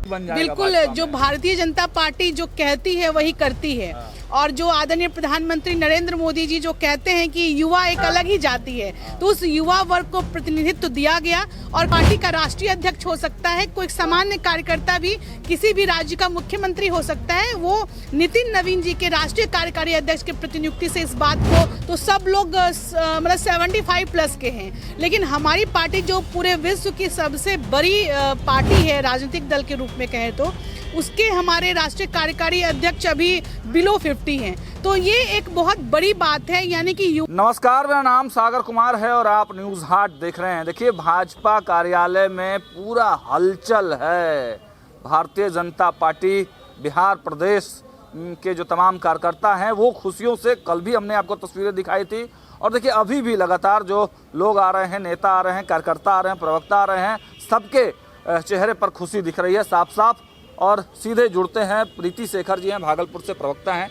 बिल्कुल, जो भारतीय जनता पार्टी जो कहती है वही करती है। और जो आदरणीय प्रधानमंत्री नरेंद्र मोदी जी जो कहते हैं कि युवा एक अलग ही जाति है, तो उस युवा वर्ग को प्रतिनिधित्व दिया गया। और पार्टी का राष्ट्रीय अध्यक्ष हो सकता है, कोई सामान्य कार्यकर्ता भी किसी भी राज्य का मुख्यमंत्री हो सकता है। वो नितिन नवीन जी के राष्ट्रीय कार्यकारी अध्यक्ष के प्रतिनियुक्ति से इस बात को तो सब लोग मतलब 75+ के हैं। लेकिन हमारी पार्टी जो पूरे विश्व की सबसे बड़ी पार्टी है राजनीतिक दल के रूप में कहें तो, उसके हमारे राष्ट्रीय कार्यकारी अध्यक्ष अभी बिलो 50 हैं। तो ये एक बहुत बड़ी बात है, यानी कि नमस्कार, मेरा नाम सागर कुमार है और आप न्यूज़ हाट देख रहे हैं। देखिए, भाजपा कार्यालय में पूरा हलचल है। भारतीय जनता पार्टी बिहार प्रदेश के जो तमाम कार्यकर्ता हैं वो खुशियों से, कल भी हमने आपको तस्वीरें दिखाई थी और देखिए अभी भी लगातार जो लोग आ रहे हैं, नेता आ रहे हैं, कार्यकर्ता आ रहे हैं, प्रवक्ता आ रहे हैं, सबके चेहरे पर खुशी दिख रही है साफ साफ। और सीधे जुड़ते हैं प्रीति शेखर जी हैं, भागलपुर से प्रवक्ता हैं,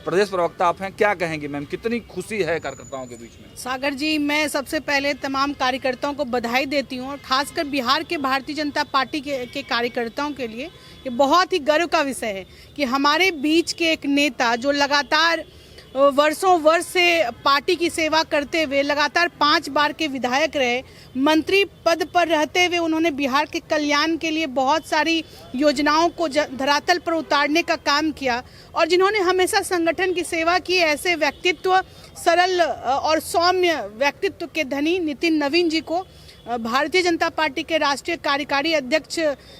प्रदेश प्रवक्ता आप हैं। क्या कहेंगी मैम, कितनी खुशी है कार्यकर्ताओं के बीच में? सागर जी, मैं सबसे पहले तमाम कार्यकर्ताओं को बधाई देती हूँ और खासकर बिहार के भारतीय जनता पार्टी के कार्यकर्ताओं के लिए ये बहुत ही गर्व का विषय है कि हमारे बीच के एक नेता जो लगातार वर्षों वर्ष से पार्टी की सेवा करते हुए लगातार 5 बार के विधायक रहे, मंत्री पद पर रहते हुए उन्होंने बिहार के कल्याण के लिए बहुत सारी योजनाओं को धरातल पर उतारने का काम किया और जिन्होंने हमेशा संगठन की सेवा की, ऐसे व्यक्तित्व, सरल और सौम्य व्यक्तित्व के धनी नितिन नवीन जी को भारतीय जनता पार्टी के राष्ट्रीय कार्यकारी अध्यक्ष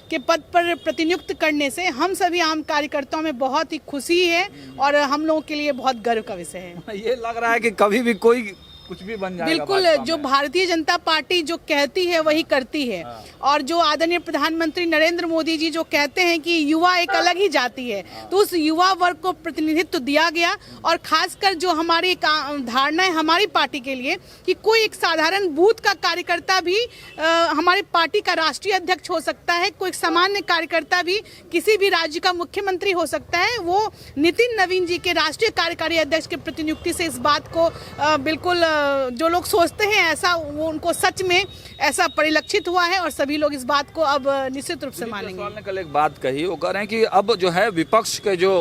के पद पर प्रतिनियुक्त करने से हम सभी आम कार्यकर्ताओं में बहुत ही खुशी है और हम लोगों के लिए बहुत गर्व का विषय है। ये लग रहा है कि कभी भी कोई कुछ भी बन जाएगा। बिल्कुल, जो भारतीय जनता पार्टी जो कहती है वही करती है। और जो आदरणीय प्रधानमंत्री नरेंद्र मोदी जी जो कहते हैं कि युवा एक अलग ही जाति है, तो उस युवा वर्ग को प्रतिनिधित्व दिया गया। और खासकर जो हमारी धारणा है हमारी पार्टी के लिए कि कोई एक साधारण बूथ का कार्यकर्ता भी हमारी पार्टी का राष्ट्रीय अध्यक्ष हो सकता है, कोई सामान्य कार्यकर्ता भी किसी भी राज्य का मुख्यमंत्री हो सकता है। वो नितिन नवीन जी के राष्ट्रीय कार्यकारी अध्यक्ष के प्रतिनियुक्ति से इस बात को बिल्कुल जो लोग सोचते हैं ऐसा, वो उनको सच में ऐसा परिलक्षित हुआ है और सभी लोग इस बात को अब निश्चित रूप से मानेंगे। ने कल एक बात कही, वो कह रहे हैं कि अब जो है विपक्ष के जो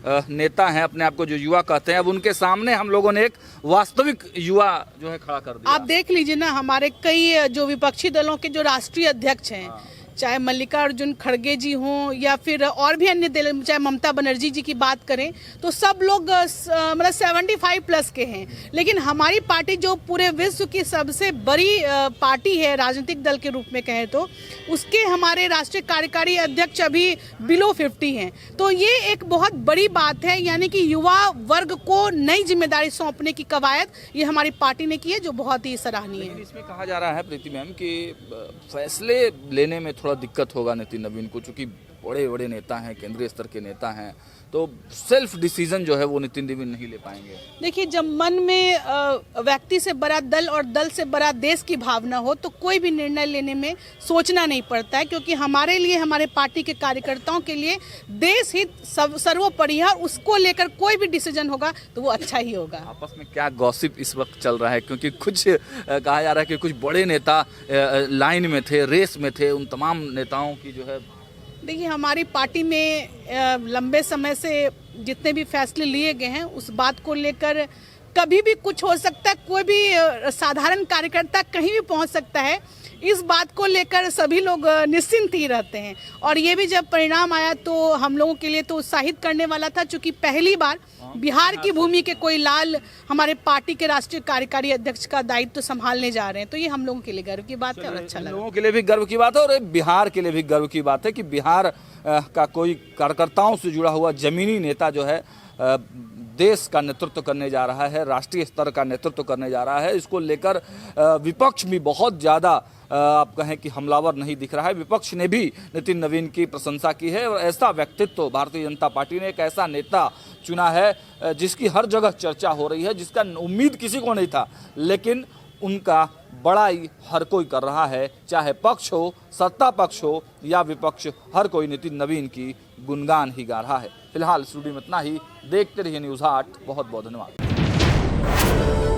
नेता हैं, अपने आप को जो युवा कहते हैं, अब उनके सामने हम लोगों ने एक वास्तविक युवा जो है खड़ा कर दिया। आप देख लीजिए ना, हमारे कई जो विपक्षी दलों के जो राष्ट्रीय अध्यक्ष हैं, चाहे मल्लिकार्जुन खड़गे जी हों या फिर और भी अन्य दल, चाहे ममता बनर्जी जी की बात करें, तो सब लोग मतलब 75+ के हैं। लेकिन हमारी पार्टी जो पूरे विश्व की सबसे बड़ी पार्टी है राजनीतिक दल के रूप में कहें तो, उसके हमारे राष्ट्रीय कार्यकारी अध्यक्ष अभी बिलो 50 हैं। तो ये एक बहुत बड़ी बात है, यानी कि युवा वर्ग को नई जिम्मेदारी सौंपने की कवायद ये हमारी पार्टी ने की है, जो बहुत ही सराहनीय है। इसमें कहा जा रहा है प्रीति मैम कि फैसले लेने में थोड़ा दिक्कत होगा नितिन नवीन को, चूंकि बड़े बड़े नेता हैं, केंद्रीय स्तर के नेता हैं, तो सेल्फ डिसीजन जो है वो नितिन नवीन नहीं ले पाएंगे। देखिए, जब मन में व्यक्ति से बड़ा दल और दल से बड़ा देश की भावना हो तो कोई भी निर्णय लेने में सोचना नहीं पड़ता है, क्योंकि हमारे लिए, हमारे पार्टी के कार्यकर्ताओं के लिए देश हित सर्वोपरि है और उसको लेकर कोई भी डिसीजन होगा तो वो अच्छा ही होगा। आपस में क्या गॉसिप इस वक्त चल रहा है, क्योंकि कुछ कहा जा रहा है कि कुछ बड़े नेता लाइन में थे, रेस में थे, उन तमाम नेताओं की जो है। देखिए, हमारी पार्टी में लंबे समय से जितने भी फैसले लिए गए हैं उस बात को लेकर कभी भी कुछ हो सकता है, कोई भी साधारण कार्यकर्ता कहीं भी पहुंच सकता है, इस बात को लेकर सभी लोग निश्चिंत ही रहते हैं। और ये भी जब परिणाम आया तो हम लोगों के लिए तो उत्साहित करने वाला था, क्योंकि पहली बार बिहार की भूमि के कोई लाल हमारे पार्टी के राष्ट्रीय कार्यकारी अध्यक्ष का दायित्व संभालने जा रहे हैं। तो ये हम लोगों के लिए गर्व की बात है और अच्छा लगा। लोगों के लिए भी गर्व की बात है और बिहार के लिए भी गर्व की बात है कि बिहार का कोई कार्यकर्ताओं से जुड़ा हुआ जमीनी नेता जो है देश का नेतृत्व करने जा रहा है, राष्ट्रीय स्तर का नेतृत्व करने जा रहा है। इसको लेकर विपक्ष भी बहुत ज़्यादा आप कहें कि हमलावर नहीं दिख रहा है। विपक्ष ने भी नितिन नवीन की प्रशंसा की है और ऐसा व्यक्तित्व भारतीय जनता पार्टी ने, एक ऐसा नेता चुना है जिसकी हर जगह चर्चा हो रही है, जिसका उम्मीद किसी को नहीं था, लेकिन उनका बड़ाई हर कोई कर रहा है, चाहे पक्ष हो, सत्ता पक्ष हो या विपक्ष, हर कोई नितिन नवीन की गुणगान ही गा रहा है। फिलहाल स्टूडियो में इतना ही। देखते रहिए न्यूज़ हाट। बहुत बहुत धन्यवाद।